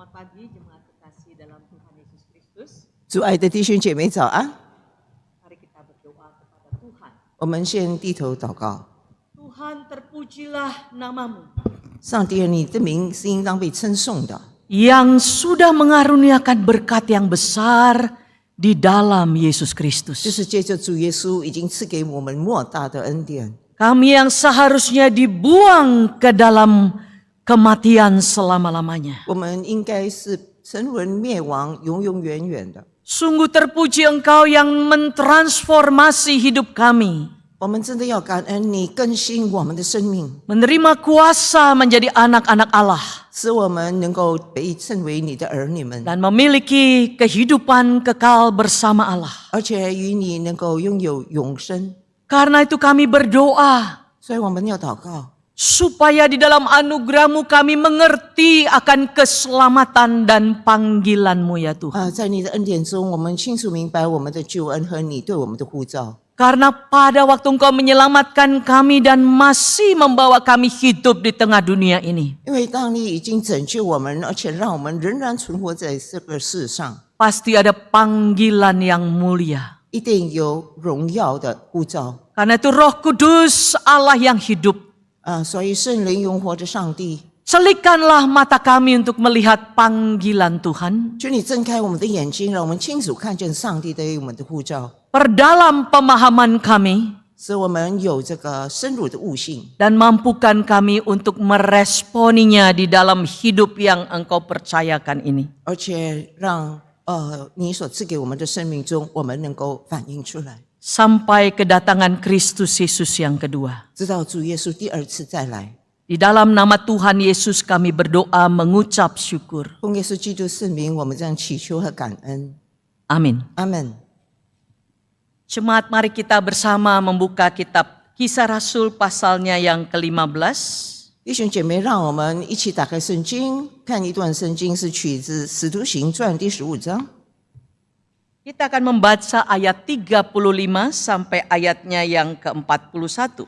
Selamat pagi jemaat kekasih dalam Tuhan Yesus Kristus. 主爱的弟兄姐妹早安， Mari kita berdoa kepada Tuhan. 我们先低头祷告。 Tuhan, terpujilah namamu 上帝，你的名是应当被称颂的， yang sudah mengaruniakan berkat yang besar di dalam Yesus 就 Kristus. 是借着主耶稣已经赐给我们莫大的恩典。 Kami yang seharusnya dibuang ke dalam kematian selama-lamanya. 我们应该是沉沦灭亡，永永远远的。 Sungguh terpuji Engkau yang mentransformasi hidup kami. 我们真的要感恩你更新我们的生命， Menerima kuasa menjadi anak-anak Allah. 使我们能够被称为你的儿女们， Dan memiliki kehidupan kekal bersama Allah. 而且与你能够拥有永生。 Karena itu kami berdoa 所以我们要祷告， supaya di dalam anugerah-Mu kami mengerti akan keselamatan dan panggilan-Mu ya Tuhan. 在你的恩典中，我们清楚明白我们的救恩和你对我们的呼召。 Karena pada waktu Engkau menyelamatkan kami dan masih membawa kami hidup di tengah dunia ini, 因为当你已经拯救我们，而且让我们仍然存活在这个世上， pasti ada panggilan yang mulia. 一定有荣耀的呼召。 Karena itu Roh Kudus Allah yang hidup. 所以圣灵永活的上帝， Celikkanlah mata kami untuk melihat panggilan Tuhan. 求你睁开我们的眼睛，让我们清楚看见上帝对我们的呼召， Perdalam pemahaman kami 使我们有这个深入的悟性， dan mampukan kami untuk meresponinya di dalam hidup yang Engkau percayakan ini. 而且让你所赐给我们的生命中，我们能够反映出来， Sampai kedatangan Kristus Yesus yang kedua. 直到主耶稣第二次再来。 Di dalam nama Tuhan Yesus kami berdoa mengucap syukur. 奉耶稣基督圣名，我们这样祈求和感恩。 Amin. 阿门。 Jemaat, mari kita bersama membuka kitab Kisah Rasul pasalnya yang ke-15. 弟兄姐妹，让我们一起打开圣经，看一段圣经，是取自《使徒行传》第15章。 Kita akan membaca ayat 35 sampai ayatnya yang ke-41.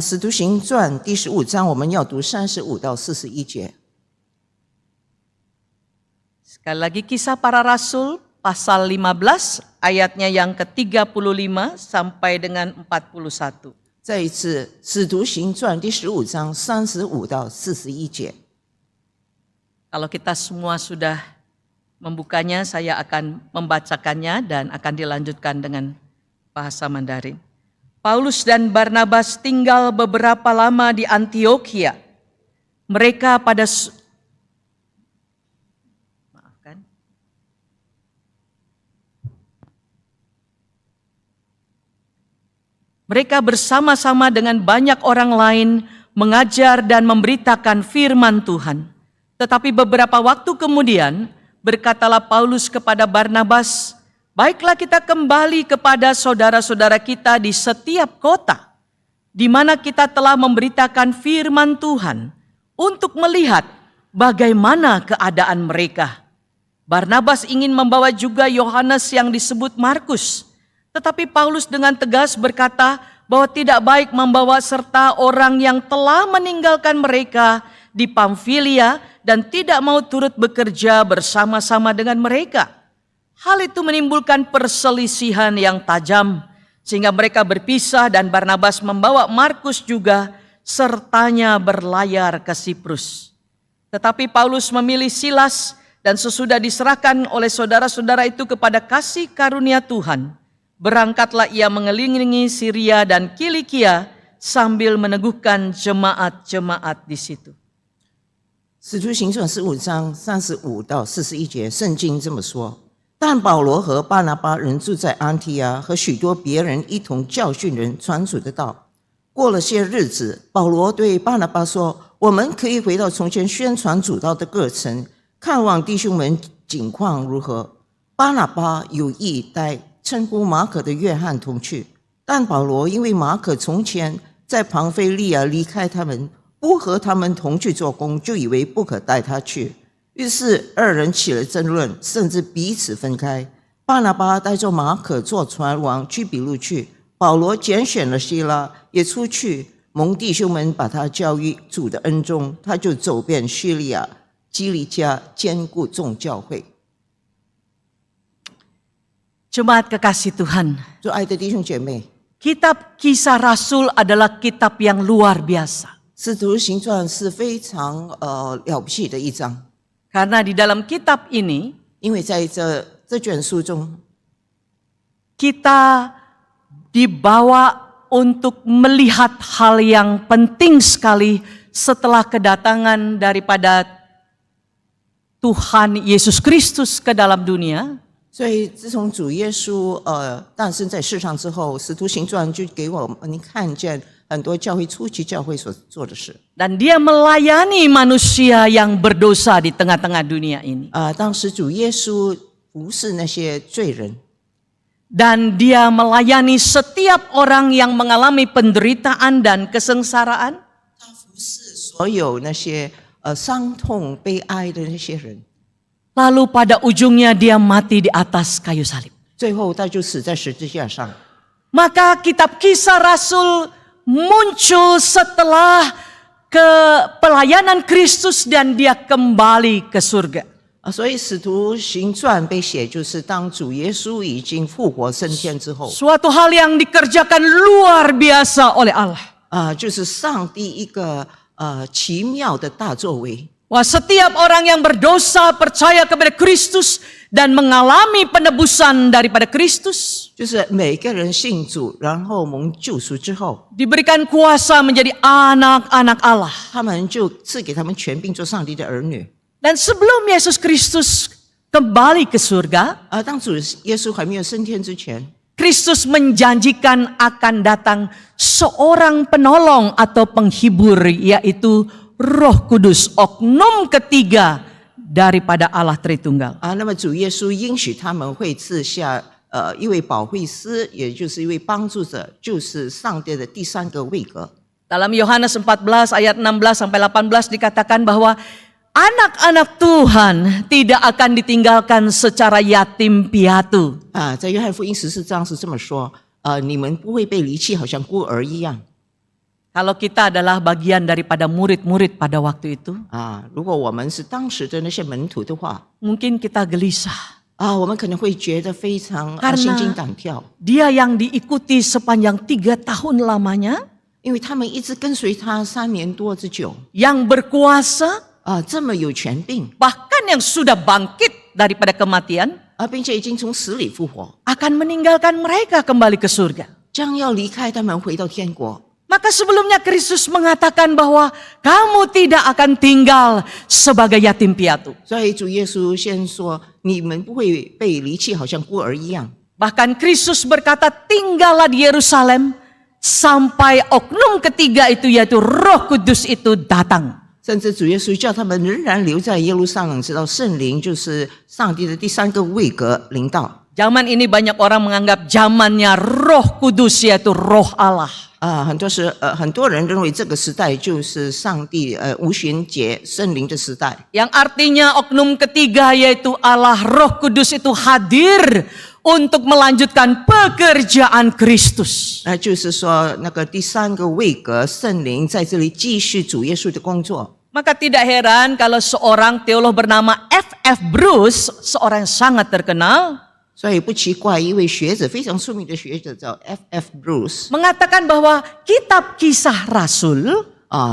使徒行传第15章，我们要读35到41节。 Sekali lagi Kisah Para Rasul pasal 15 ayatnya yang ke-35 sampai dengan 41. 再一次，《使徒行传》第15章35到41节。 Kalau kita semua sudah membukanya, saya akan membacakannya dan akan dilanjutkan dengan bahasa Mandarin. Paulus dan Barnabas tinggal beberapa lama di Antiokhia. Mereka Mereka bersama-sama dengan banyak orang lain mengajar dan memberitakan firman Tuhan. Tetapi beberapa waktu kemudian berkatalah Paulus kepada Barnabas, "Baiklah kita kembali kepada saudara-saudara kita di setiap kota, di mana kita telah memberitakan firman Tuhan untuk melihat bagaimana keadaan mereka." Barnabas ingin membawa juga Yohanes yang disebut Markus. Tetapi Paulus dengan tegas berkata bahwa tidak baik membawa serta orang yang telah meninggalkan mereka di Pamfilia dan tidak mau turut bekerja bersama-sama dengan mereka. Hal itu menimbulkan perselisihan yang tajam sehingga mereka berpisah dan Barnabas membawa Markus juga sertanya berlayar ke Siprus. Tetapi Paulus memilih Silas dan sesudah diserahkan oleh saudara-saudara itu kepada kasih karunia Tuhan, berangkatlah ia mengelilingi Syria dan Kilikia sambil meneguhkan jemaat-jemaat di situ. 使徒行传15章35到41节，圣经这么说：但保罗和巴拿巴人住在安提阿，和许多别人一同教训人传主的道。过了些日子，保罗对巴拿巴说：“我们可以回到从前宣传主道的各城，看望弟兄们景况如何。”巴拿巴有意带称呼马可的约翰同去，但保罗因为马可从前在庞菲利亚离开他们，不和他们同去做工，就以为不可带他去。于是二人起了争论，甚至彼此分开。巴拿巴带着马可坐船往居比路去，保罗拣选了希拉，也出去蒙弟兄们把他交于主的恩中，他就走遍叙利亚，激励家坚固众教会。 Jemaat kekasih Tuhan, 做爱的弟兄姐妹， kitab Kisah Rasul adalah kitab yang luar biasa. 使徒行传是非常了不起的一章， Karena di dalam kitab ini 因为在这卷书中， kita dibawa untuk melihat hal yang penting sekali setelah kedatangan daripada Tuhan Yesus Kristus ke dalam dunia. 所以自从主耶稣诞生在世上之后，使徒行传就给我们看见很多教会初期教会所做的事。 Dan dia melayani manusia yang berdosa di tengah-tengah dunia ini. 当时主耶稣服侍那些罪人， Dan dia melayani setiap orang yang mengalami penderitaan dan kesengsaraan. 所有那些伤痛悲哀的那些人， Lalu pada ujungnya dia mati di atas kayu salib. 最后他就死在十字架上。 Maka kitab Kisah Rasul muncul setelah pelayanan Kristus dan dia kembali ke surga. 所以使徒行传被写，就是当主耶稣已经复活升天之后， Suatu hal yang dikerjakan luar biasa oleh Allah. 就是上帝一个奇妙的大作为。 Wah, setiap orang yang berdosa percaya kepada Kristus dan mengalami penebusan daripada Kristus, 就是每个人信主，然后蒙救赎之后， diberikan kuasa menjadi anak-anak Allah. 他们就赐给他们权柄做上帝的儿女。 Dan sebelum Yesus Kristus kembali ke surga, 当主耶稣还没有升天之前， Kristus menjanjikan akan datang seorang penolong atau penghibur, yaitu Roh Kudus, oknum ketiga daripada Allah Tritunggal. 那么主耶稣应许他们会赐下一位保惠师，也就是一位帮助者，就是上帝的第三个位格。 Dalam Yohanes 14 ayat 16 sampai 18 dikatakan bahwa anak-anak Tuhan tidak akan ditinggalkan secara yatim piatu. 在约翰福音14章是这么说：你们不会被离弃，好像孤儿一样。 Kalau kita adalah bagian daripada murid-murid pada waktu itu, 如果我们是当时的那些门徒的话， mungkin kita gelisah. 我们可能会觉得非常心惊胆跳， Dia yang diikuti sepanjang 3 tahun lamanya, 因为他们一直跟随他3年多之久， yang berkuasa, 这么有权柄， bahkan yang sudah bangkit daripada kematian, 并且已经从死里复活， akan meninggalkan mereka kembali ke surga. 将要离开他们回到天国。 Maka sebelumnya Kristus mengatakan bahwa kamu tidak akan tinggal sebagai yatim piatu. 所以主耶稣先说：你们不会被离弃，好像孤儿一样。 Bahkan Kristus berkata, tinggallah di Yerusalem sampai oknum ketiga itu, yaitu Roh Kudus itu datang. 甚至主耶稣叫他们仍然留在耶路撒冷，直到圣灵，就是上帝的第三个位格临到。 Zaman ini banyak orang menganggap zamannya Roh Kudus, yaitu Roh Allah. 很多人认为这个时代就是上帝无旬节圣灵的时代。 Yang artinya oknum ketiga yaitu Allah Roh Kudus itu hadir untuk melanjutkan pekerjaan Kristus. 就是说那个第三个位格圣灵在这里继续主耶稣的工作。 Maka tidak heran kalau seorang teolog bernama F.F. Bruce, seorang yang sangat terkenal, 所以不奇怪，一位学者非常出名的学者叫 F.F. Bruce mengatakan bahwa kitab Kisah Rasul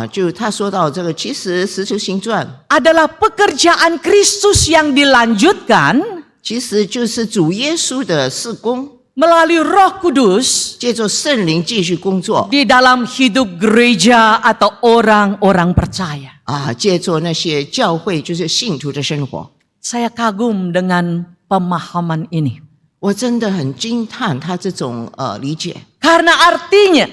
就他说到这个，其实使徒行传 adalah pekerjaan Kristus yang dilanjutkan 其实就是主耶稣的事工， melalui Roh Kudus 借着圣灵继续工作 di dalam hidup gereja atau orang-orang percaya. 借着那些教会就是信徒的生活。 Saya kagum dengan pemahaman ini. 我真的很惊叹他这种理解 Karena artinya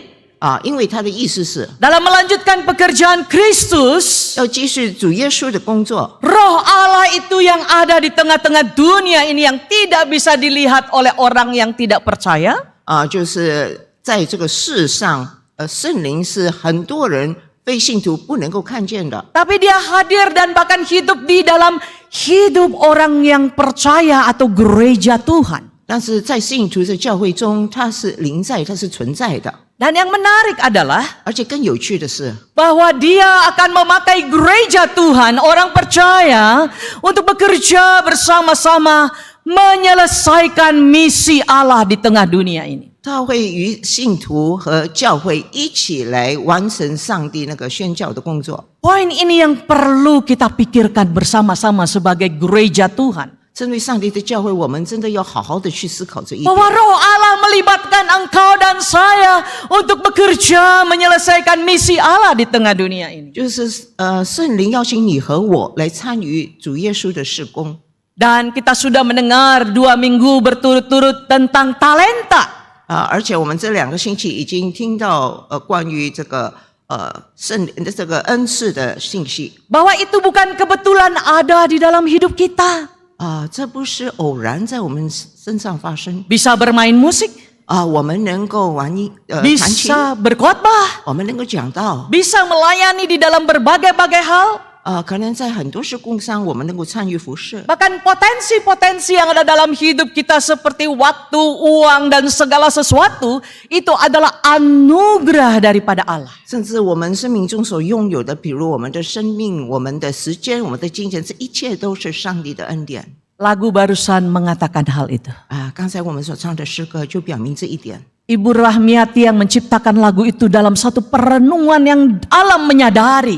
因为他的意思是 dalam melanjutkan pekerjaan Kristus, 要继续主耶稣的工作。 Roh Allah itu yang ada di tengah-tengah dunia ini yang tidak bisa dilihat oleh orang yang tidak percaya, 就是在这个世上，圣灵是很多人非信徒不能够看见的， tapi dia hadir dan bahkan hidup di dalam hidup orang yang percaya atau gereja Tuhan. 但是在信徒的教会中，它是临在，它是存在的。Dan yang menarik adalah 而且更有趣的是， bahwa dia akan memakai gereja Tuhan, orang percaya, untuk bekerja bersama-sama menyelesaikan misi Allah di tengah dunia ini. 他会与信徒和教会一起来完成上帝那个宣教的工作。 Poin ini yang perlu kita pikirkan bersama-sama sebagai gereja Tuhan. 针对上帝的教会，我们真的要好好的去思考这一点。 Bahwa roh Allah melibatkan engkau dan saya untuk bekerja menyelesaikan misi Allah di tengah dunia ini. 就是圣灵邀请你和我来参与主耶稣的事工。 Dan kita sudah mendengar 2 minggu berturut-turut tentang talenta. 而且我们这2个星期已经听到关于这个圣灵的这个恩赐的信息。 Bahwa itu bukan kebetulan ada di dalam hidup kita. 这不是偶然在我们身上发生。 Bisa bermain musik, 我们能够弹琴， bisa berkhotbah, 我们能够讲道， bisa melayani di dalam berbagai-bagai hal. 可能在很多事工上我们能够参与服侍。 Bahkan potensi-potensi yang ada dalam hidup kita seperti waktu, uang, dan segala sesuatu itu adalah anugerah daripada Allah. 甚至我们生命中所拥有的，比如我们的生命、我们的时间、我们的金钱，这一切都是上帝的恩典。 Lagu barusan mengatakan hal itu. 刚才我们所唱的诗歌就表明这一点。 Ibu Rahmiati yang menciptakan lagu itu dalam satu perenungan yang dalam menyadari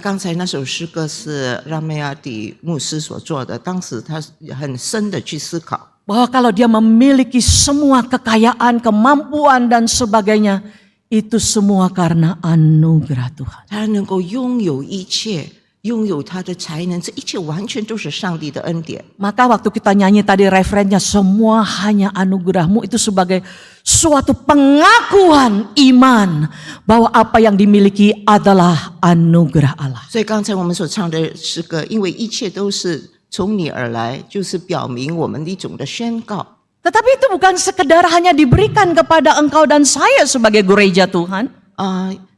刚才那首诗歌是让梅亚底牧师所做的，当时他很深的去思考， bahwa kalau dia memiliki semua kekayaan, kemampuan, dan sebagainya, itu semua karena anugerah Tuhan. 他能够拥有一切，拥有他的才能，这一切完全都是上帝的恩典。 Maka waktu kita nyanyi tadi referennya semua hanya anugerahmu, itu sebagai suatu pengakuan iman bahwa apa yang dimiliki adalah anugerah Allah. 所以刚才我们所唱的诗歌，因为一切都是从你而来，就是表明我们的一种的宣告。 Tetapi itu bukan sekedar hanya diberikan kepada engkau dan saya sebagai gereja Tuhan.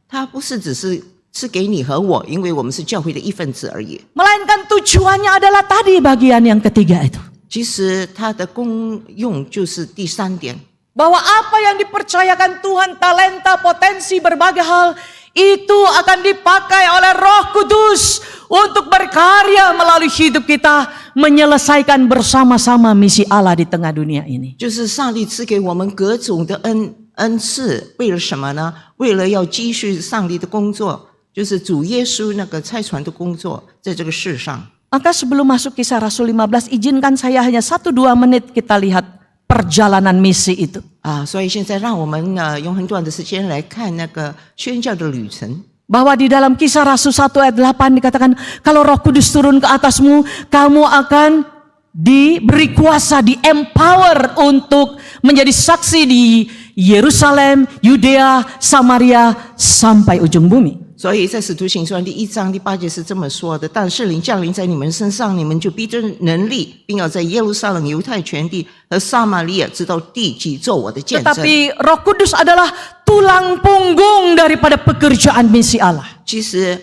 它不是只是给你和我，因为我们是教会的一份子而已。 Melainkan tujuannya adalah tadi bagian yang ketiga itu. 其实它的功用就是第3点。 Bahwa apa yang dipercayakan Tuhan, talenta, potensi, berbagai hal, itu akan dipakai oleh Roh Kudus untuk berkarya melalui hidup kita, menyelesaikan bersama-sama misi Allah di tengah dunia ini. 就是上帝赐给我们各种的恩赐，为了什么呢？为了要继续上帝的工作，就是主耶稣那个差传的工作，在这个世上。 Maka sebelum masuk Kisah Rasul 15, izinkan saya hanya 1-2 menit kita lihat perjalanan misi itu. 所以现在让我们用很短的时间来看那个宣教的旅程。 Bahwa di dalam Kisah Rasul 1 ayat 8 dikatakan, kalau Roh Kudus turun ke atasmu, kamu akan diberi kuasa, di-empower untuk menjadi saksi di Yerusalem, Yudea, Samaria, sampai ujung bumi. 所以在使徒行传第1章第8节是这么说的：但圣灵降临在你们身上，你们就必得能力，并要在耶路撒冷、犹太全地和撒玛利亚直到地极做我的见证。 Tetapi Roh Kudus adalah tulang punggung daripada pekerjaan misi Allah. 其实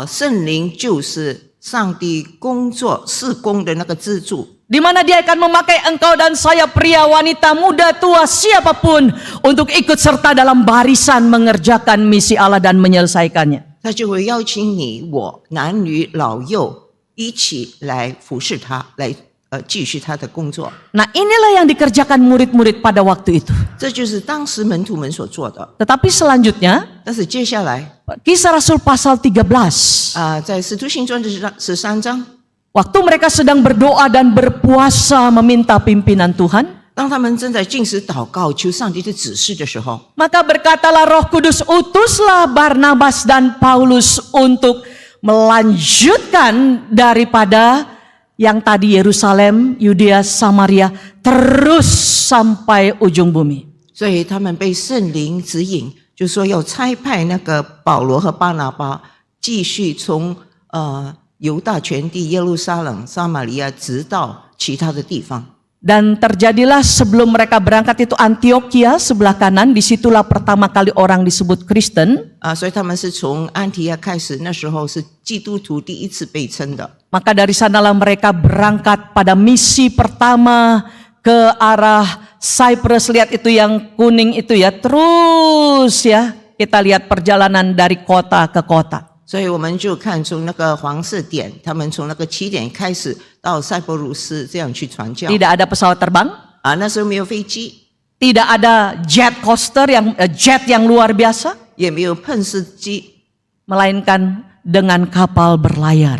圣灵就是上帝工作事工的那个支柱。 Di mana dia akan memakai engkau dan saya, pria, wanita, muda, tua, siapapun, untuk ikut serta dalam barisan mengerjakan misi Allah dan menyelesaikannya. 他就会邀请你我男女老幼一起来服侍他，来继续他的工作。 Nah, inilah yang dikerjakan murid-murid pada waktu itu. 这就是当时门徒们所做的。 Tetapi selanjutnya, 但是接下来 Kisah Rasul pasal 13. 在使徒行传的13章， Waktu mereka sedang berdoa dan berpuasa meminta pimpinan Tuhan, 当他们正在禁食祷告求上帝的指示的时候， maka berkatalah Roh Kudus, utuslah Barnabas dan Paulus untuk melanjutkan daripada yang tadi Yerusalem, Yudea, Samaria, terus sampai ujung bumi. 所以他们被圣灵指引，就说要差派那个保罗和巴拿巴继续从犹大全地、耶路撒冷、撒玛利亚，直到其他的地方。 Dan terjadilah sebelum mereka berangkat itu Antioquia sebelah kanan, disitulah pertama kali orang disebut Kristen. 所以他们是从安提亚开始，那时候是基督徒第一次被称的。 Maka dari sanalah mereka berangkat pada misi pertama ke arah Cyprus, lihat itu yang kuning itu ya, terus ya kita lihat perjalanan dari kota ke kota. 所以我们就看从那个黄色点，他们从那个起点开始到塞浦路斯这样去传教。 Tidak ada pesawat terbang, 那时候没有飞机， tidak ada jet coaster jet yang luar biasa, 也没有喷射机， melainkan dengan kapal berlayar,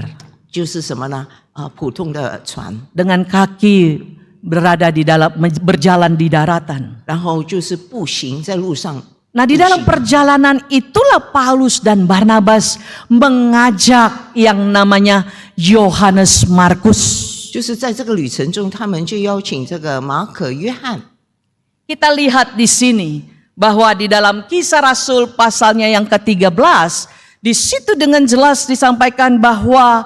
就是什么呢？普通的船， dengan kaki berada di dalam berjalan di daratan. 然后就是步行在路上。 Nah, di dalam perjalanan itulah Paulus dan Barnabas mengajak yang namanya Yohanes Markus. 就是在这个旅程中，他们就邀请这个马可、约翰。 Kita lihat di sini bahwa di dalam Kisah Rasul pasalnya yang ke-13, di situ dengan jelas disampaikan bahwa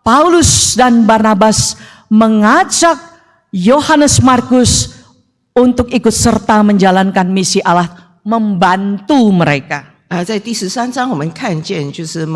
Paulus dan Barnabas mengajak Yohanes Markus untuk ikut serta menjalankan misi Allah, membantu mereka. 在第13章我们看见，就是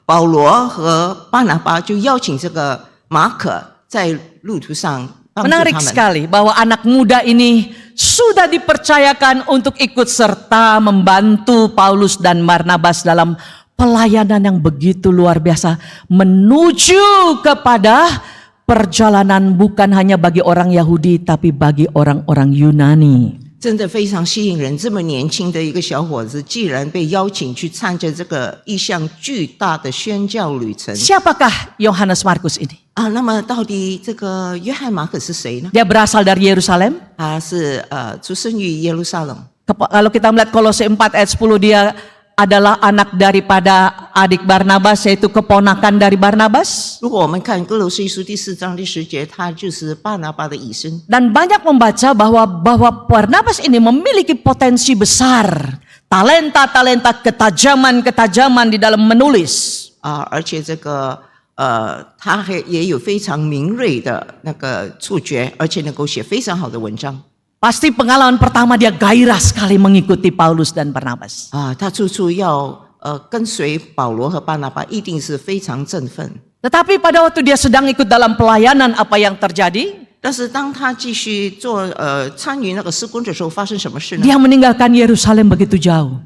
保罗和巴拿巴就邀请这个马可在路途上帮助 Menarik 他们。 sekali bahwa anak muda ini sudah dipercayakan untuk ikut serta membantu Paulus dan Barnabas dalam pelayanan yang begitu luar biasa, menuju kepada perjalanan bukan hanya bagi orang Yahudi tapi bagi orang-orang Yunani. 真的非常吸引人，这么年轻的一个小伙子，既然被邀请去参加这个一项巨大的宣教旅程 Siapakah Yohanes Markus ini? 那么到底这个约翰马可是谁呢？ Dia berasal dari Yerusalem. 他是出生于耶路撒冷。 Kalau kita melihat Kolose 4 ayat 10, dia adalah anak daripada adik Barnabas, yaitu keponakan dari Barnabas. 如果我们看哥罗西书第4章第10节，他就是巴拿巴的以身。 Dan banyak membaca bahwa Barnabas ini memiliki potensi besar, talenta-talenta, ketajaman-ketajaman di dalam menulis. 而且这个他也有非常敏锐的那个触觉，而且能够写非常好的文章。 Pasti pengalaman pertama dia gairah sekali mengikuti Paulus dan Barnabas. 他处处要跟随保罗和巴拿巴，一定是非常振奋。 Tetapi pada waktu dia sedang ikut dalam pelayanan, apa yang terjadi? 但是当他继续参与那个施工的时候，发生什么事呢？ Dia meninggalkan Yerusalem begitu jauh.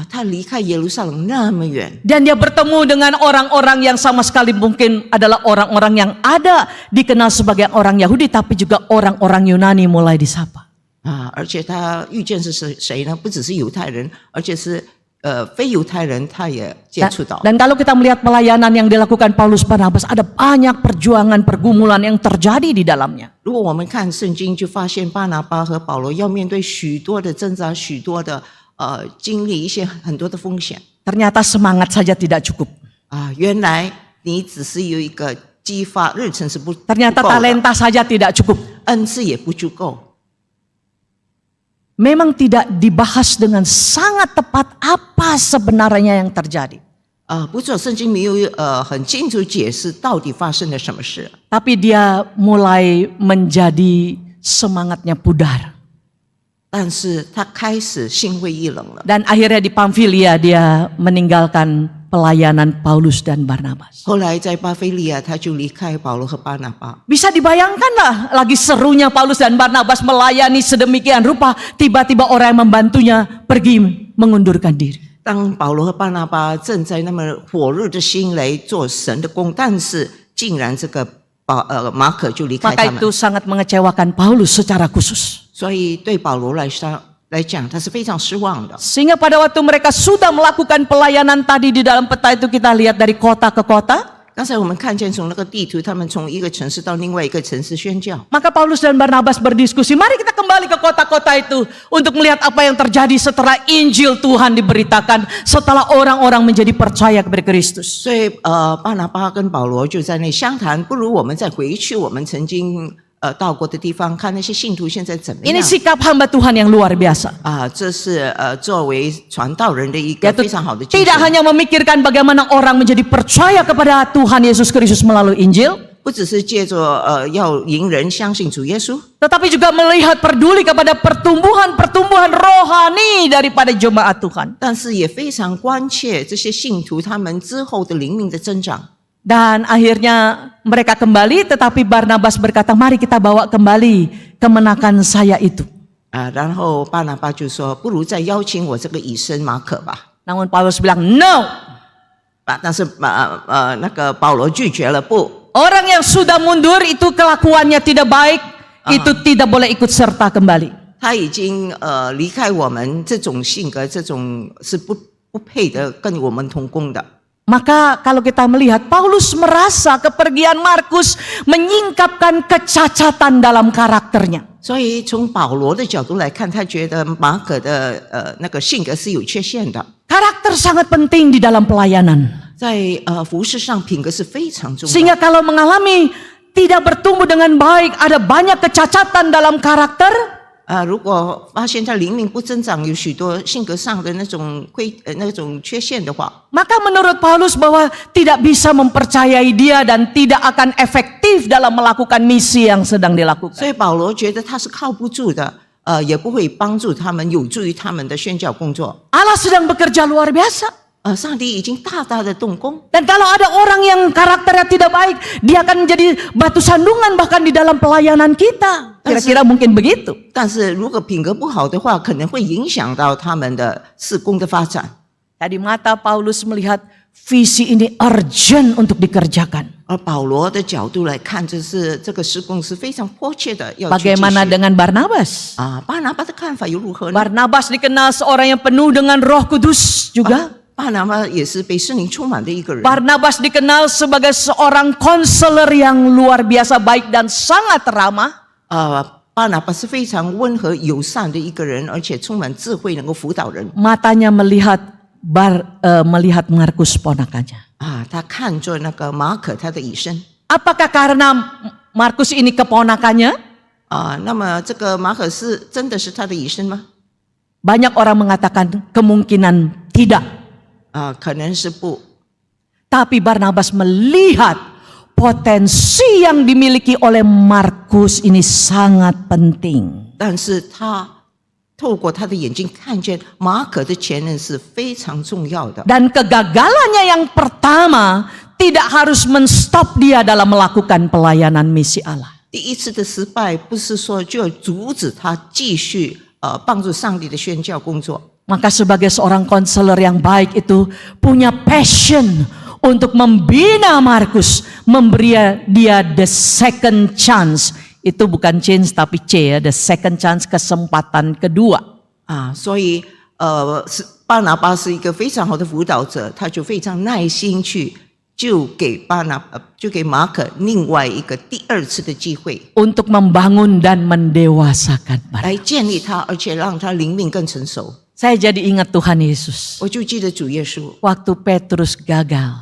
他离开耶路撒冷那么远， Dan dia bertemu dengan orang-orang yang sama sekali mungkin adalah orang-orang yang ada dikenal sebagai orang Yahudi, tapi juga orang-orang Yunani mulai disapa. 而且他遇见是谁呢？不只是犹太人，而且是非犹太人，他也接触到。 Dan kalau kita melihat pelayanan yang dilakukan Paulus Barnabas, ada banyak perjuangan, pergumulan yang terjadi di dalamnya. 如果我们看圣经，就发现巴拿巴和保罗要面对许多的挣扎，许多的经历很多的风险。 Ternyata semangat saja tidak cukup. 原来你只是有一个激发，日程是不 Ternyata 不够的， talenta saja tidak cukup. 恩赐也不足够。 Memang tidak dibahas dengan sangat tepat apa sebenarnya yang terjadi. 不错，圣经没有很清楚解释到底发生了什么事。 Tapi dia mulai menjadi semangatnya pudar. 但是他开始心灰意冷了。 Dan akhirnya di Pamfilia dia meninggalkan pelayanan Paulus dan Barnabas. 后来在巴菲利亚，他就离开保罗和巴拿巴。 Bisa dibayangkanlah lagi serunya Paulus dan Barnabas melayani sedemikian rupa, tiba-tiba orang yang membantunya pergi mengundurkan diri. 当保罗和巴拿巴正在那么火热的心来做神的工，但是竟然这个马可就离开 Maka 他们， itu sangat mengecewakan Paulus secara khusus. 所以对保罗来讲，他是非常失望的。 Sehingga pada waktu mereka sudah melakukan pelayanan tadi di dalam peta itu kita lihat dari kota ke kota. 刚才我们看见从那个地图，他们从一个城市到另外一个城市宣教。 Maka Paulus dan Barnabas berdiskusi, mari kita kembali ke kota-kota itu untuk melihat apa yang terjadi setelah Injil Tuhan diberitakan, setelah orang-orang menjadi percaya kepada Kristus. 所以巴拿巴跟保罗就在那相谈，不如我们再回去我们曾经到过的地方，看那些信徒现在怎么 Ini 样。 sikap hamba Tuhan yang luar biasa. 这是作为传道人的一个 Yaitu 非常好的精 tidak 神。 hanya memikirkan bagaimana orang menjadi percaya kepada Tuhan Yesus Kristus melalui Injil, 不只是借着要引人相信主耶稣， tetapi juga melihat peduli kepada pertumbuhan rohani daripada jemaat Tuhan. 但是也非常关切这些信徒他们之后的灵命的增长。 Dan akhirnya mereka kembali, tetapi Barnabas berkata, mari kita bawa kembali kemenakan saya itu. 然后巴拿巴就说：“不如再邀请我这个以身马可吧。” Namun Paulus bilang, no. 但是那个保罗拒绝了，不， Orang yang sudah mundur itu kelakuannya tidak baik, itu tidak boleh ikut serta kembali. 他已经离开我们，这种性格，这种是不配的跟我们同工的。 Maka kalau kita melihat Paulus merasa kepergian Markus menyingkapkan kecacatan dalam karakternya. 所以从保罗的角度来看，他觉得马可的那个性格是有缺陷的， Karakter sangat penting di dalam pelayanan. 在服事上品格是非常重要。 Sehingga kalau mengalami tidak bertumbuh dengan baik, ada banyak kecacatan dalam karakter, 如果发现他灵命不增长，有许多性格上的那种那种缺陷的话， maka menurut Paulus bahwa tidak bisa mempercayai dia dan tidak akan efektif dalam melakukan misi yang sedang 所 dilakukan. 以保罗觉得他是靠不住的，也不会帮助他们，有助于他们的宣教工作。 Allah sedang bekerja luar biasa. 上帝已经大大的动工。 Dan kalau ada orang yang karakternya tidak baik, dia akan menjadi batu sandungan bahkan di dalam pelayanan kita. Kira-kira mungkin begitu. 但是如果品格不好的话，可能会影响到他们的事工的发展。 Tadi mata Paulus melihat visi ini urgent untuk dikerjakan. 而保罗的角度来看，这个施工是非常迫切的，要去继续。 Bagaimana dengan Barnabas? 巴拿巴的看法又如何呢？ Barnabas dikenal seorang yang penuh dengan Roh Kudus juga. 巴拿巴也是被圣灵充满的一个人。 Barnabas dikenal sebagai seorang konselor yang luar biasa baik dan sangat ramah. 巴拿巴是非常温和友善的一个人，而且充满智慧，能够辅导人。 Matanya melihat Markus ponakannya. 他看着那个马可他的以身。 Apakah karena Markus ini keponakannya? 那么这个马可是真的是他的以身吗？ Banyak orang mengatakan kemungkinan tidak. 可能是不。 Tapi Barnabas melihat potensi yang dimiliki oleh Markus ini sangat penting. 但是他透过他的眼睛看见马可的前任是非常重要的。 Dan kegagalannya yang pertama tidak harus menstop dia dalam melakukan pelayanan misi Allah. 第一次的失败不是说就要阻止他继续帮助上帝的宣教工作。 Maka sebagai seorang konselor yang baik itu punya passion untuk membina Markus, memberi dia the second chance. Itu bukan chance tapi C ya, the second chance, kesempatan kedua. 所以巴拿巴是一个非常好的辅导者，他就非常耐心去就给马可另外一个第二次的机会， Untuk membangun dan mendewasakan mereka. 来建立他，而且让他灵命更成熟。 Saya jadi ingat Tuhan Yesus. 我就记得主耶稣 Waktu Petrus gagal,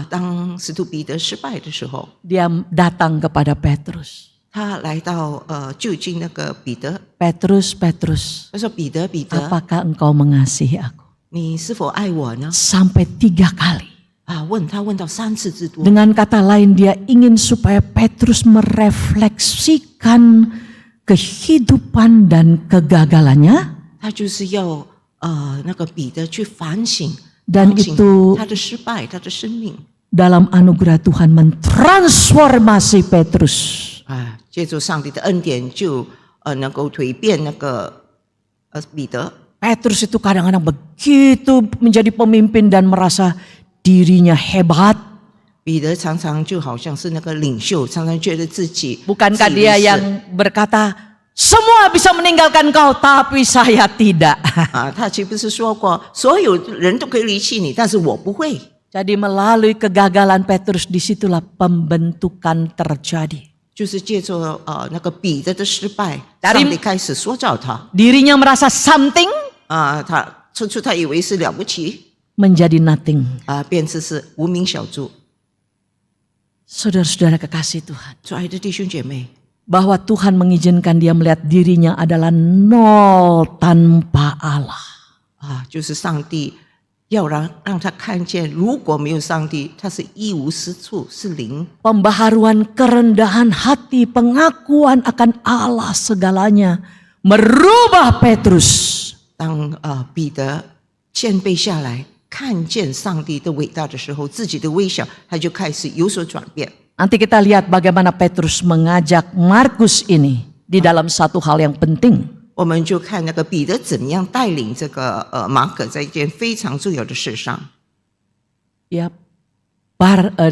当使徒彼得失败的时候， dia datang kepada Petrus. 他来到就近那个彼得， Petrus, Petrus, 他说：“彼得，彼得， apakah engkau mengasihi aku? 你是否爱我呢？” Sampai 3 kali. 问到3次之多。 Dengan kata lain dia ingin supaya Petrus merefleksikan kehidupan dan kegagalannya. 他就是要那个彼得去反省 Dan itu 他的失败，他的生命。 dalam anugerah Tuhan mentransformasi Petrus. 借助上帝的恩典，就能够蜕变那个彼得。 Petrus itu kadang-kadang begitu menjadi pemimpin dan merasa dirinya hebat. 彼得常常就好像是那个领袖，常常觉得自己 Bukankah 自以为 dia 是 yang berkata, semua bisa meninggalkan kau tapi saya tidak. 他岂不是说过，所有人都可以离弃你，但是我不会。 Jadi melalui kegagalan Petrus disitulah pembentukan terjadi. 就是借助那个彼得的失败， Dari- 上帝开始塑造他。 Dirinya merasa something 他初初他以为是了不起， menjadi nothing. 变成是无名小卒。 Saudara-saudara kekasih Tuhan. 亲爱的弟兄姐妹， Bahwa Tuhan mengizinkan dia melihat dirinya adalah nol tanpa Allah. 就是上帝要让他看见，如果没有上帝，他是一无是处，是零。 Pembaharuan kerendahan hati, pengakuan akan Allah segalanya merubah Petrus. 当彼得谦卑下来，看见上帝的伟大的时候，自己的微小，他就开始有所转变。 Nanti kita lihat bagaimana Petrus mengajak Markus ini di dalam satu hal yang penting. 我们就看那个彼得怎么样带领这个马可在一件非常重要的事上。 Ya,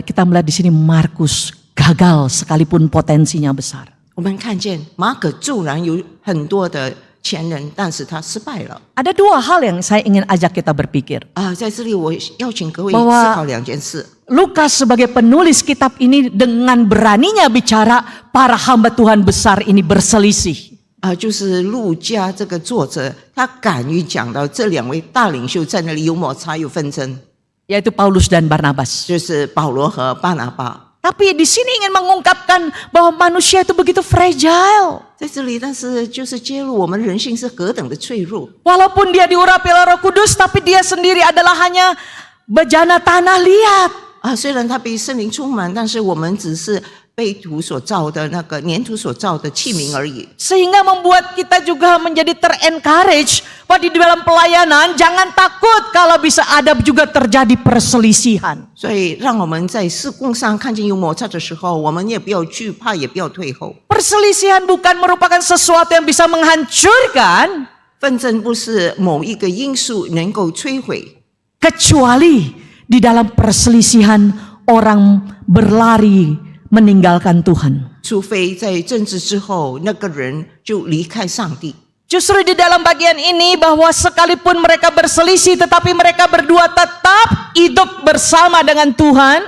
kita melihat di sini Markus gagal sekalipun potensinya besar. 我们看见马可纵然有很多的前人，但是他失败了。 Ada dua hal yang saya ingin ajak kita berpikir. 在这里我邀请各位思 Bahwa 考两件事。 Lukas sebagai penulis kitab ini dengan beraninya bicara para hamba Tuhan besar ini berselisih. 就是路加这个作者，他敢于讲到这两位大领袖在那里有摩擦、有纷争， Yaitu Paulus dan Barnabas. 就是保罗和巴拿巴。 Tapi di sini ingin mengungkapkan bahwa manusia itu begitu fragile. 在这里，但是就是揭露我们人性是何等的脆弱。 Walaupun dia diurapi oleh Roh Kudus, tapi dia sendiri adalah hanya bejana tanah liat. 虽然他被圣灵充满，但是我们只是被土所造的那个粘土所造的器皿而已。 Sehingga membuat kita juga menjadi ter-encourage bahwa di dalam pelayanan jangan takut kalau bisa ada juga terjadi perselisihan. 所以，让我们在事工上看见有摩擦的时候，我们也不要惧怕，也不要退后。 Perselisihan bukan merupakan sesuatu yang bisa menghancurkan, 纷争不是某一个因素能够摧毁， kecuali di dalam perselisihan orang berlari meninggalkan Tuhan. 除非在政治之后，那个人就离开上帝。 Justru di dalam bagian ini bahwa sekalipun mereka berselisih tetapi mereka berdua tetap hidup bersama dengan Tuhan.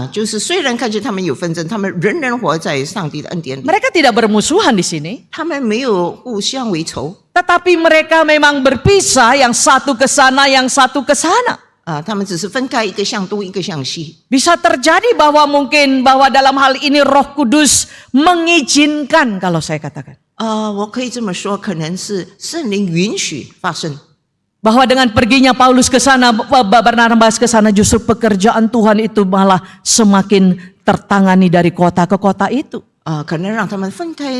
就是虽然看见他们有纷争，他们仍然活在上帝的恩典里。 Mereka tidak bermusuhan di sini. 他们没有互相为仇， Tetapi mereka memang berpisah, yang satu ke sana, yang satu ke sana. 他们只是分开，一个向东，一个向西。 Bisa terjadi bahwa mungkin bahwa dalam hal ini Roh Kudus mengizinkan, kalau saya katakan. 我可以这么说，可能是圣灵允许发生。 Bahwa dengan perginya Paulus ke sana, Barnabas ke sana, justru pekerjaan Tuhan itu malah semakin tertangani dari kota ke kota itu. 可能让他们分开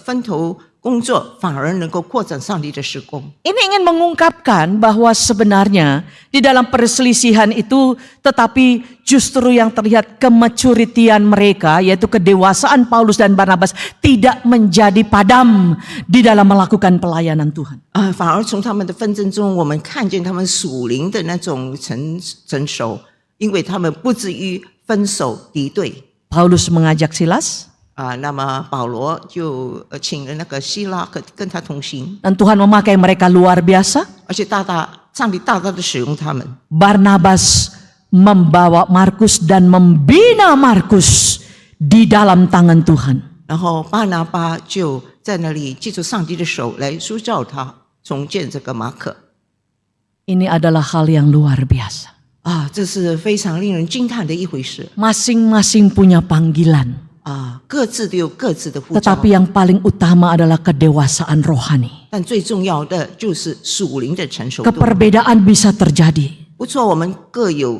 分头工作，反而能够扩展上帝的施工。 Ini ingin mengungkapkan bahwa sebenarnya di dalam perselisihan itu tetapi justru yang terlihat kematuritian mereka, yaitu kedewasaan Paulus dan Barnabas, tidak menjadi padam di dalam melakukan pelayanan Tuhan. 反而从他们的纷争中，我们看见他们属灵的那种成熟，因为他们不至于分手敌对。 Paulus mengajak Silas, 那么保罗就请了那个希拉跟他同行， dan Tuhan memakai mereka luar biasa. 而且上帝大大的使用他们。 Barnabas membawa Markus dan membina Markus di dalam tangan Tuhan. 然后巴拿巴就在那里借助上帝的手来塑造他，重建这个马可。 Ini adalah hal yang luar biasa. 这是非常令人惊叹的一回事。 Masing-masing punya panggilan. 各自都有各自的呼召， Tetapi yang paling utama adalah kedewasaan rohani. 但最重要的就是属灵的成熟度。 Keperbedaan bisa terjadi. 不错，我们各有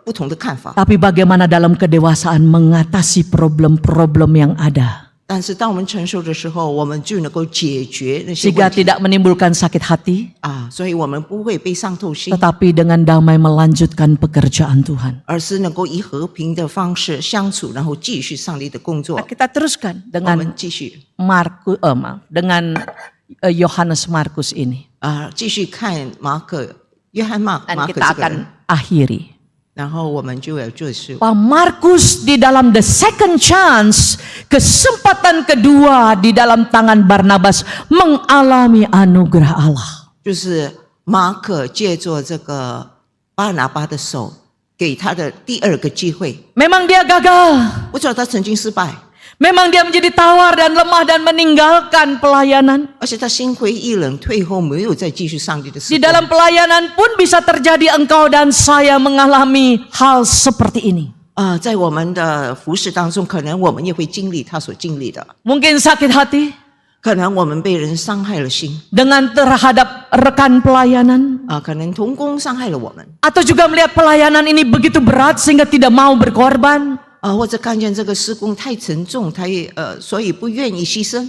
不同的看法， Tapi bagaimana dalam kedewasaan mengatasi problem-problem yang ada. 但是当我们成熟的时候，我们就能够解决那些 Sehingga 问题 tidak menimbulkan sakit hati. 所以我们不会被伤透心， Tetapi dengan damai melanjutkan pekerjaan Tuhan. 而是能够以和平的方式相处，然后继续上帝的工作。 Nah, kita teruskan 我 dengan 们继续dengan Yohanes Markus ini. 继续看约翰马 Dan 可 kita 这个人， akan akhiri. 然后我们就要做事。 Pak Markus di dalam the second chance, kesempatan kedua di dalam tangan Barnabas mengalami anugerah Allah. 就是马可借着这个巴拿巴的手，给他的第二个机会。 Memang dia gagal. 我知道他曾经失败， Memang dia menjadi tawar dan lemah dan meninggalkan pelayanan. 而且他心灰意冷，退后没有再继续上帝的事 Di 工。 dalam pelayanan pun bisa terjadi engkau dan saya mengalami hal seperti ini. 在我们的服事当中，可能我们也会经历他所经历的， Mungkin sakit hati 可能我们被人伤害了心， dengan terhadap rekan pelayanan. 可能同工伤害了我们， Atau juga melihat pelayanan ini begitu berat sehingga tidak mau berkorban. 或者看见这个施工太沉重，他也所以不愿意牺牲。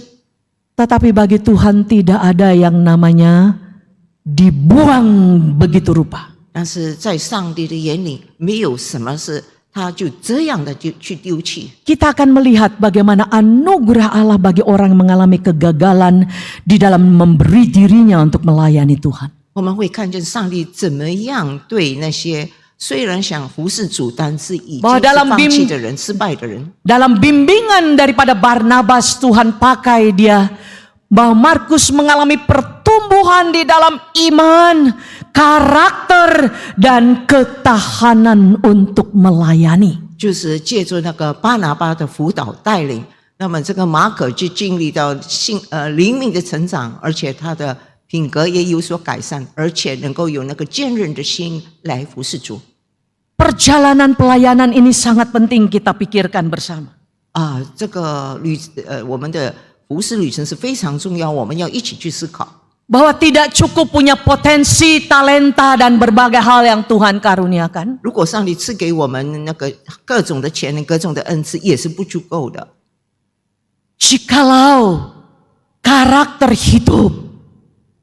Tetapi bagi Tuhan tidak ada yang namanya dibuang begitu rupa. 但是在上帝的眼里，没有什么是他就这样的就去丢弃。 Kita akan melihat bagaimana anugerah Allah bagi orang yang mengalami kegagalan di dalam memberi dirinya untuk melayani Tuhan. 我们会看见上帝怎么样对那些虽然想服侍主，但是已经是放弃的人、失败的人。 Dalam bimbingan daripada Barnabas, Tuhan pakai dia bahwa Markus mengalami pertumbuhan di dalam iman, karakter, dan ketahanan untuk melayani. 就是借助那个巴拿巴的辅导带领，那么这个马可就经历到灵命的成长，而且他的品格也有所改善，而且能够有那个坚韧的心来服侍主。 Perjalanan pelayanan ini sangat penting kita pikirkan bersama. 这个我们的服侍旅程是非常重要，我们要一起去思考。 Bahwa tidak cukup punya potensi, talenta, dan berbagai hal yang Tuhan karuniakan. 如果上帝赐给我们那个各种的潜能、各种的恩赐，也是不足够的。 Jikalau karakter hidup,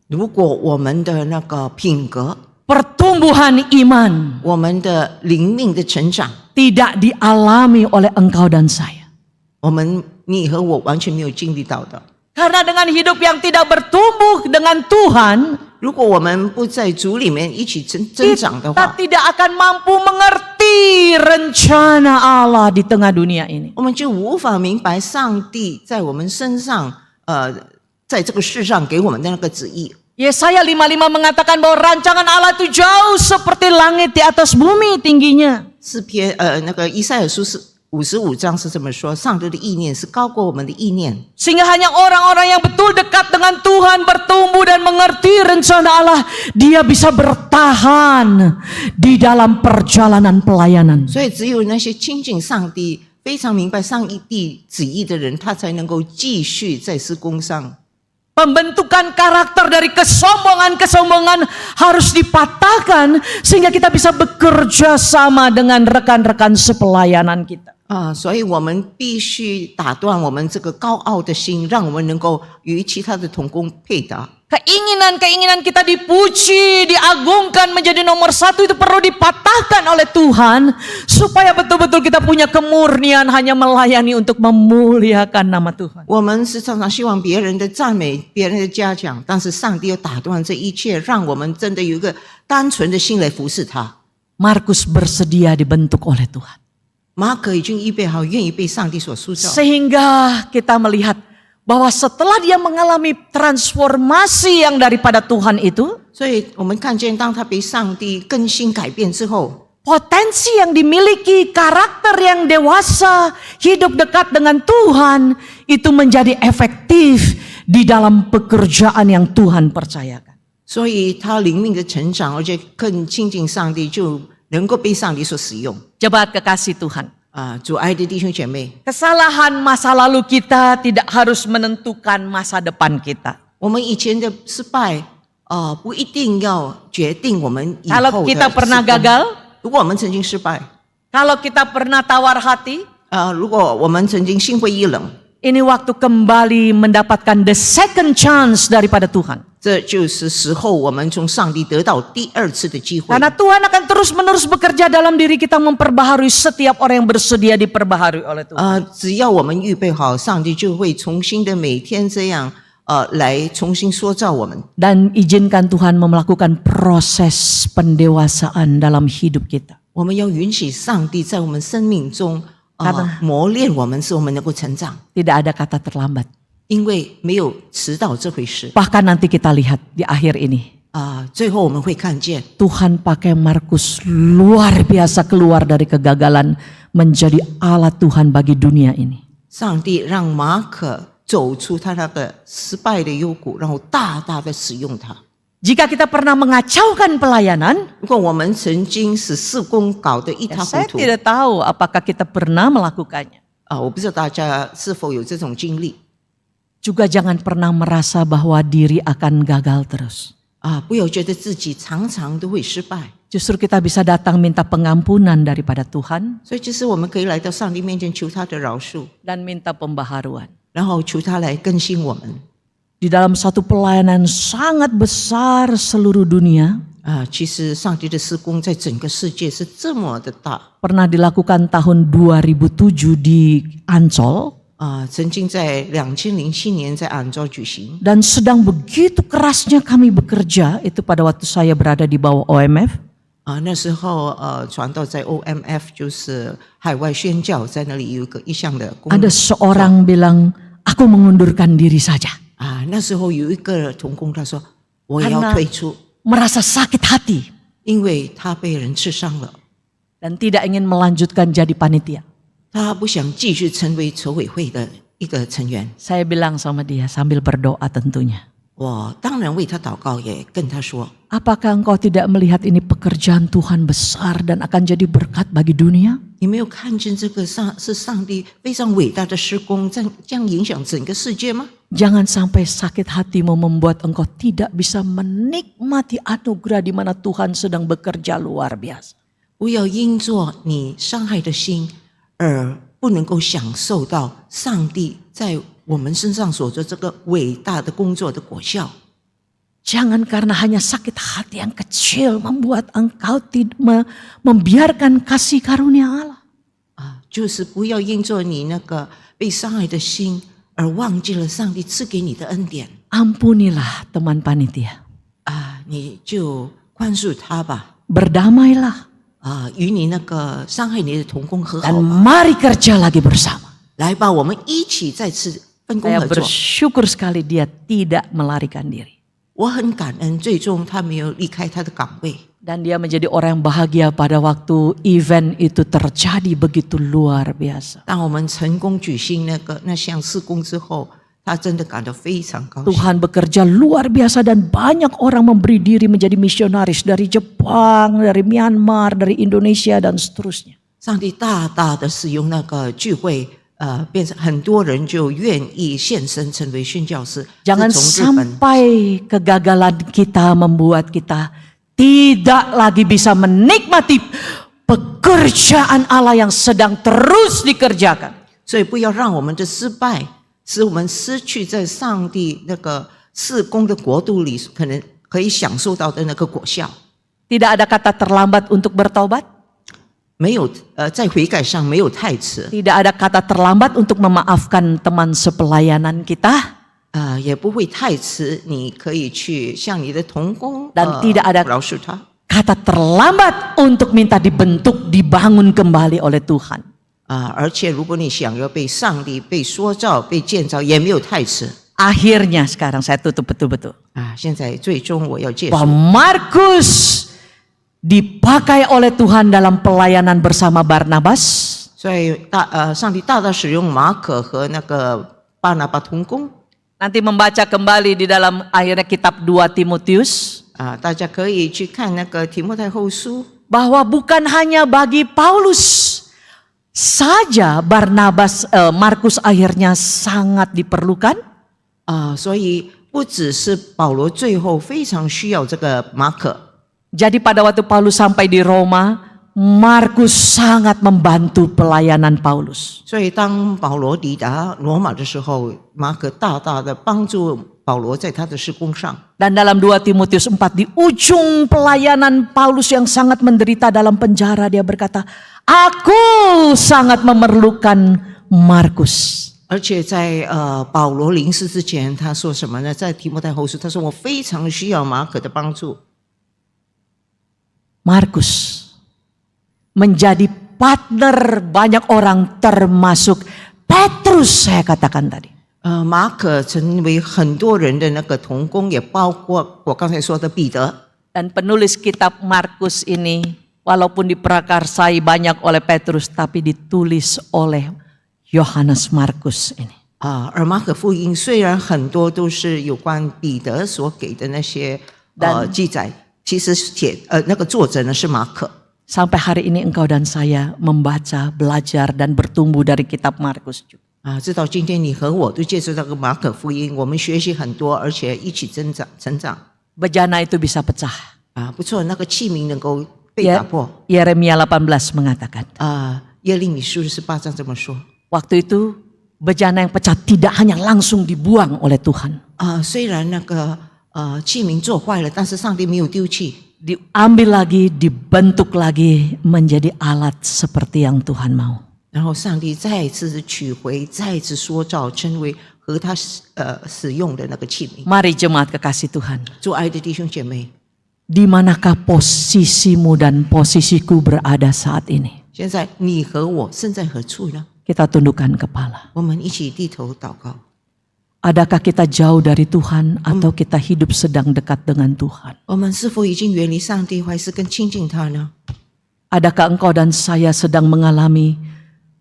如果我们的那个品格、 pertumbuhan iman 我们的灵命的成长， tidak dialami oleh engkau dan saya. 你和我完全没有经历到的。 Karena dengan hidup yang tidak bertumbuh dengan Tuhan, 如果我们不在主里面一起增长的 kita 话， tidak akan mampu mengerti rencana Allah di tengah dunia ini. 我们就无法明白上帝在我们身上，在这个世上给我们的那个旨意。 Yesaya 55 mengatakan bahwa rancangan Allah itu jauh seperti langit di atas bumi tingginya. 诗篇那个以赛亚书是55章是这么说：上帝的意念是高过我们的意念。 Sehingga hanya orang-orang yang betul dekat dengan Tuhan, bertumbuh dan mengerti rencana Allah, dia bisa bertahan di dalam perjalanan pelayanan. 所以只有那些亲近上帝、非常明白上帝旨意的人，他才能够继续在事工上。 Pembentukan karakter dari kesombongan-kesombongan harus dipatahkan sehingga kita bisa bekerja sama dengan rekan-rekan sepelayanan kita. 所以我们必须打断我们这个高傲的心，让我们能够与其他的同工配搭。 Keinginan-keinginan kita dipuji, diagungkan menjadi nomor satu itu perlu dipatahkan oleh Tuhan supaya betul-betul kita punya kemurnian hanya melayani untuk memuliakan nama Tuhan. 我们是常常希望别人的赞美、别人的嘉奖，但是上帝要打断这一切，让我们真的有一个单纯的心来服侍他。 Markus bersedia dibentuk oleh Tuhan. 马可已经预备好，愿意被上帝所塑造。 Sehingga kita melihat bahwa setelah dia mengalami transformasi yang daripada Tuhan itu, 所以我们看见，当他被上帝更新改变之后， potensi yang dimiliki, karakter yang dewasa, hidup dekat dengan Tuhan, itu menjadi efektif di dalam pekerjaan yang Tuhan percayakan. 所以他灵命的成长，而且更亲近上帝，就能够被上帝所使用。 Jemaat kekasih Tuhan. 主爱的弟兄姐妹， Kesalahan masa lalu kita tidak harus menentukan masa depan kita. 我们以前的失败，不一定要决定我们以后的 Kalau kita pernah 事工 gagal, 如果我们曾经失败， kalau kita pernah tawar hati, 如果我们曾经心灰意冷， ini waktu kembali mendapatkan the second chance daripada Tuhan. 这就是时候我们从上帝得到第二次的机会。 Karena Tuhan akan terus-menerus bekerja dalam diri kita memperbaharui setiap orang yang bersedia diperbaharui oleh Tuhan. 只要我们预备好，上帝就会重新的每天这样来重新塑造我们。 Dan izinkan Tuhan melakukan proses pendewasaan dalam hidup kita. 我们要允许上帝在我们生命中磨练我们，使我们能够成长。 Tidak ada kata terlambat. 因为没有迟到这回事。 Bahkan nanti kita lihat di akhir ini. 最后我们会看见 Tuhan pakai Markus luar biasa keluar dari kegagalan menjadi alat Tuhan bagi dunia ini. 上帝让马可走出他那个失败的幽谷，然后大大的使用他。 Jika kita pernah mengacaukan pelayanan, 如果我们曾经使事工搞得一塌糊 saya 涂， tidak tahu apakah kita pernah melakukannya. 我不知道大家是否有这种经历。 Juga jangan pernah merasa bahwa diri akan gagal terus. 不要觉得自己常常都会失败。 Justru kita bisa datang minta pengampunan daripada Tuhan 所以，其实我们可以来到上帝面前求他的饶恕， dan minta pembaharuan. 然后求他来更新我们。 Di dalam satu pelayanan sangat besar seluruh dunia, 其实上帝的施工在整个世界是这么的大。 Pernah dilakukan tahun 2007 di Ancol 曾经在2007年在安州举行。 dan sedang begitu kerasnya kami bekerja itu pada waktu saya berada di bawah OMF. 那时候传道在 OMF 就是海外宣教，在那里有一项的工作。 Ada seorang bilang, aku mengundurkan diri saja. 那时候有一个同工他说我也要退出， Merasa sakit hati 因为他被人刺伤了， dan tidak ingin melanjutkan jadi panitia. 他不想继续成为筹委会的一个成员。 Saya bilang sama dia sambil berdoa tentunya. 我当然为他祷告，也跟他说， Apakah engkau tidak melihat ini pekerjaan Tuhan besar dan akan jadi berkat bagi dunia? 你没有看见这个是上帝非常伟大的施工，这样影响整个世界吗？ Jangan sampai sakit hatimu membuat engkau tidak bisa menikmati anugerah di mana Tuhan sedang bekerja luar biasa. 不要因着你伤害的心而不能够享受到上帝在我们身上所做这个伟大的工作的果效。 Jangan karena hanya sakit hati yang kecil membuat engkau membiarkan kasih karunia Allah. 就是不要因着你那个被伤害的心而忘记了上帝赐给你的恩典。 Ampunilah teman panitia. 你就宽恕他吧。 Berdamailah. 与你那个伤害你的同工和好 Dan 吧。 mari kerja lagi bersama. 来吧，我们一起再次分工 Saya 合作。 bersyukur sekali dia tidak melarikan diri. 我很感恩，最终他没有离开他的岗位。 Dan dia menjadi orang yang bahagia pada waktu event itu terjadi begitu luar biasa. 当我们成功举行那项事工之后，他真的感到非常高兴。 Tuhan bekerja luar biasa dan banyak orang memberi diri menjadi misionaris dari Jepang, dari Myanmar, dari Indonesia dan seterusnya. 上帝大大的使用那个聚会，变成很多人就愿意献身成为宣教士。 Jangan 是从日本 sampai kegagalan kita membuat kita tidak lagi bisa menikmati pekerjaan Allah yang sedang terus dikerjakan. 所以不要让我们的失败使我们失去在上帝那个事工的国度里可能可以享受到的那个果效。 Tidak ada kata terlambat untuk bertobat. 没有在悔改上没有太迟， Tidak ada kata terlambat untuk memaafkan teman sepelayanan kita. 也不会太迟。你可以去向你的同工 Dan tidak ada 饶恕他。 kata terlambat untuk minta dibentuk, dibangun kembali oleh Tuhan. 而且如果你想要被上帝被塑造、被建造，也没有太迟。 Akhirnya sekarang saya tutup betul-betul. 现在最终我要结束。 Bahwa Markus dipakai oleh Tuhan dalam pelayanan bersama Barnabas. 所以上帝大大使用马可和那个巴拿巴同工。 Nanti membaca kembali di dalam akhirnya kitab 2 Timotius. 大家可以去看那个提摩太后书。 Bahwa bukan hanya bagi Paulus saja Markus akhirnya sangat diperlukan. 所以不只是保罗最后非常需要这个马可。 Jadi pada waktu Paulus sampai di Roma, Markus sangat membantu pelayanan Paulus. 所以当保罗抵达罗马的时候，马可大大的帮助保罗在他的事工上。 Dan dalam 2 Timotius 4 di ujung pelayanan Paulus yang sangat menderita dalam penjara, dia berkata, aku sangat memerlukan Markus. 而且在保罗临死之前，他说什么呢？在提摩太后书，他说我非常需要马可的帮助。 Markus menjadi partner banyak orang termasuk Petrus, saya katakan tadi. 马可成为很多人的那个同工，也包括我刚才说的彼得。 Dan penulis kitab Markus ini walaupun diprakarsai banyak oleh Petrus tapi ditulis oleh Yohanes Markus ini. 而马可福音虽然很多都是有关彼得所给的那些记载，其实那个作者呢是马可。 Sampai hari ini engkau dan saya membaca, belajar dan bertumbuh dari kitab Markus juga. 直到今天你和我都接触到个马可福音，我们学习很多，而且一起成长。 Bejana itu bisa pecah. 不错，那个器皿能够被打破。 Yeremia 18 mengatakan. 耶利米书18章这么说。 Waktu itu bejana yang pecah tidak hanya langsung dibuang oleh Tuhan. 虽然那个器皿做坏了，但是上帝没有丢弃。diambil lagi, dibentuk lagi menjadi alat seperti yang Tuhan mau. 然后上帝再一次取回，再一次塑造，成为和他使用的那个器皿。 Mari jemaat kekasih Tuhan. 做爱的弟兄姐妹， Di manakah posisimu dan posisiku berada saat ini? 现在你和我身在何处呢？ Kita tundukkan kepala. 我们一起低头祷告。 Adakah kita jauh dari Tuhan atau kita hidup sedang dekat dengan Tuhan? 我们是否已经远离上帝，还是更亲近他呢？ Adakah engkau dan saya sedang mengalami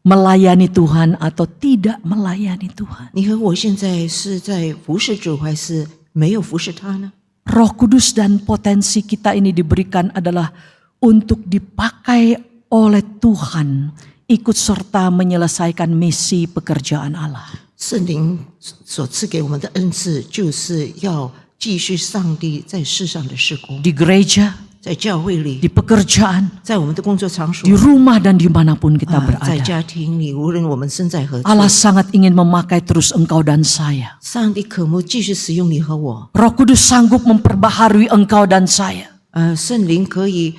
melayani Tuhan atau tidak melayani Tuhan? 你和我现在是在服侍主，还是没有服侍他呢？ Roh Kudus dan potensi kita ini diberikan adalah untuk dipakai oleh Tuhan, ikut serta menyelesaikan misi pekerjaan Allah. 圣灵所赐给我们的恩赐，就是要继续上帝在世上的事工， Di gereja, 在教会里， di pekerjaan, 在我们的工作场所 di，rumah dan dimanapun kita 在 berada. 家庭里，无论我们身在何处， Allah sangat ingin memakai terus engkau dan saya. 上帝渴慕继续使用你和我。 Roh Kudus sanggup memperbaharui engkau dan saya. 圣灵可以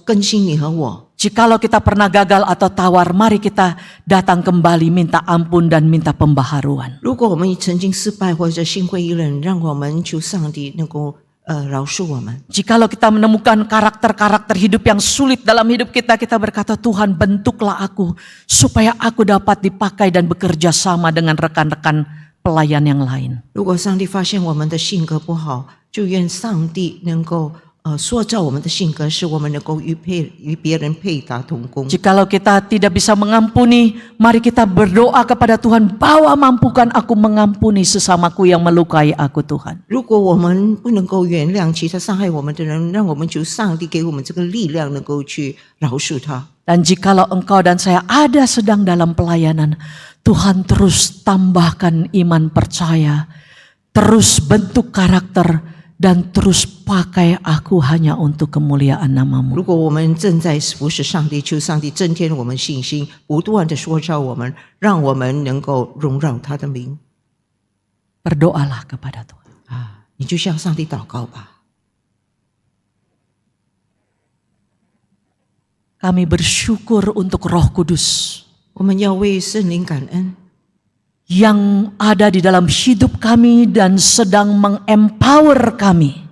更新你和我。 Jikalau kita pernah gagal atau tawar, mari kita datang kembali minta ampun dan minta pembaharuan. 如果我们曾经失败或者心灰意冷，让我们求上帝能够饶恕我们。 Jikalau kita menemukan karakter-karakter hidup yang sulit dalam hidup kita, kita berkata, Tuhan bentuklah aku supaya aku dapat dipakai dan bekerja sama dengan rekan-rekan pelayan yang lain. 如果上帝发现我们的性格不好，就愿上帝能够塑造我们的性格，使我们能够与别人配搭同工。 Jikalau kita tidak bisa mengampuni, mari kita berdoa kepada Tuhan, bahwa mampukan aku mengampuni sesamaku yang melukai aku Tuhan. 如果我们不能够原谅其他伤害我们的人，让我们求上帝给我们这个力量，能够去饶恕他。 Dan jikalau engkau dan saya ada sedang dalam pelayanan, Tuhan terus tambahkan iman percaya, terus bentuk karakter, dan terus pakai aku hanya untuk kemuliaan namamu. 如果我们正在服侍上帝，求上帝增添我们信心，不断的塑造我们，让我们能够荣耀他的名。 Berdoalah kepada Tuhan. 你就向上帝祷告吧。 Kami bersyukur untuk Roh Kudus 我们要为圣灵感恩， yang ada di dalam hidup kami dan sedang mengempower kami.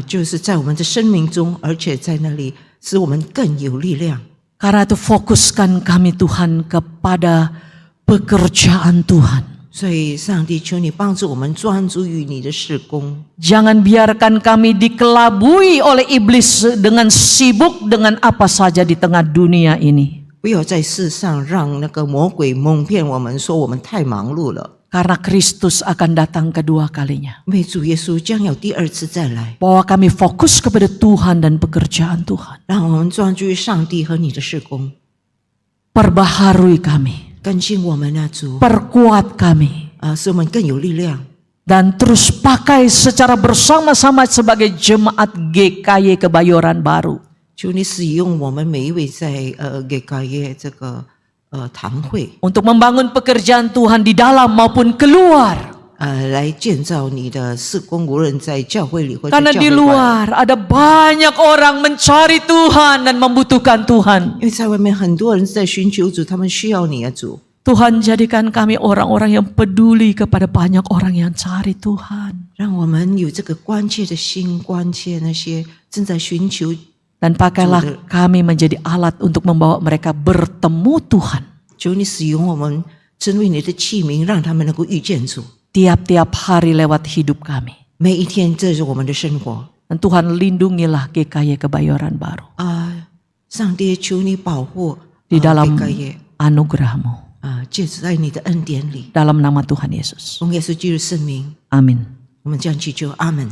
就是在我们的生命中，而且在那里使我们更有力量。 Karena itu fokuskan kami Tuhan kepada pekerjaan Tuhan. 所以，上帝求你帮助我们专注于你的事工， Jangan biarkan kami dikelabui oleh iblis dengan sibuk dengan apa saja di tengah dunia ini. 不要在世上让那个魔鬼蒙骗我们，说我们太忙碌了。 Karena Kristus akan datang kedua kalinya. 因为主耶稣将要第二次再来， Bahwa kami fokus kepada Tuhan dan pekerjaan Tuhan. 让我们专注于上帝和你的事工， Perbaharui kami. 更新我们啊，主， Perkuat kami. 使我们更有力量。 Dan terus pakai secara bersama-sama sebagai jemaat GKY Kebayoran Baru. 求你使用我们每一位在GKY这个堂会， Untuk membangun pekerjaan Tuhan di dalam maupun keluar. 来建造你的事工，无论在教会里或者 Karena 教 di 会外。 luar ada banyak orang mencari Tuhan dan membutuhkan Tuhan. 因为在外面很多人在寻求主，他们需要你啊，主。 Tuhan jadikan kami orang-orang yang peduli kepada banyak orang yang cari Tuhan. 让我们有这个关切的心，关切那些正在寻求。 Dan pakailah kami menjadi alat untuk membawa mereka bertemu Tuhan. 求你使用我们，成为你的器皿，让他们能够遇见主。 Tiap-tiap hari lewat hidup kami. 每一天，这是我们的生活。 Dan Tuhan lindungilah GKY Kebayoran Baru. 上帝，求你保护 Di dalam GKY anugerah-Mu. 借在你的恩典里， Dalam nama Tuhan Yesus. 奉耶稣基督圣名， Amin. 我们这样祈求，阿门。